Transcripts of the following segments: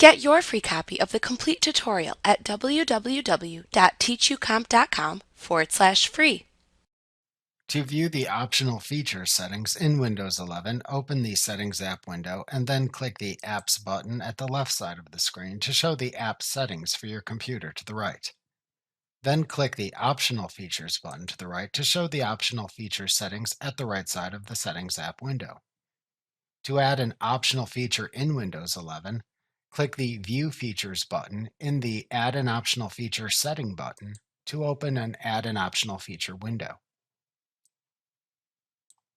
Get your free copy of the complete tutorial at www.teachucomp.com/free. To view the optional feature settings in Windows 11, open the Settings app window and then click the Apps button at the left side of the screen to show the app settings for your computer to the right. Then click the Optional Features button to the right to show the optional feature settings at the right side of the Settings app window. To add an optional feature in Windows 11, click the View Features button in the Add an Optional Feature Setting button to open an Add an Optional Feature window.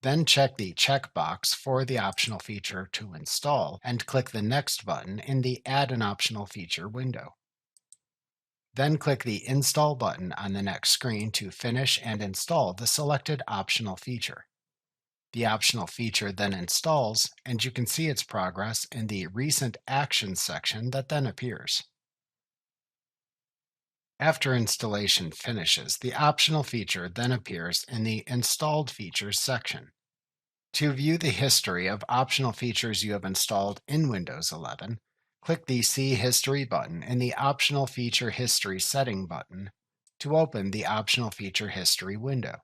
Then check the checkbox for the optional feature to install and click the Next button in the Add an Optional Feature window. Then click the Install button on the next screen to finish and install the selected optional feature. The optional feature then installs, and you can see its progress in the Recent Actions section that then appears. After installation finishes, the optional feature then appears in the Installed Features section. To view the history of optional features you have installed in Windows 11, click the See History button in the Optional Feature History Setting button to open the Optional Feature History window.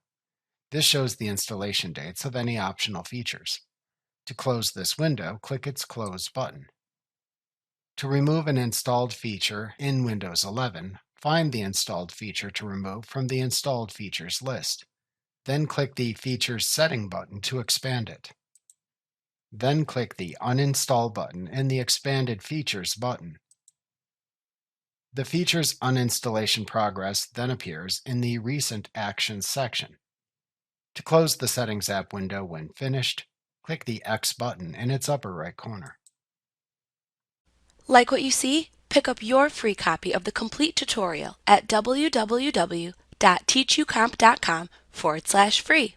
This shows the installation dates of any optional features. To close this window, click its Close button. To remove an installed feature in Windows 11, find the installed feature to remove from the Installed Features list. Then click the Features Setting button to expand it. Then click the Uninstall button in the Expanded Features button. The feature's uninstallation progress then appears in the Recent Actions section. To close the Settings app window when finished, click the X button in its upper right corner. Like what you see? Pick up your free copy of the complete tutorial at www.teachucomp.com/free.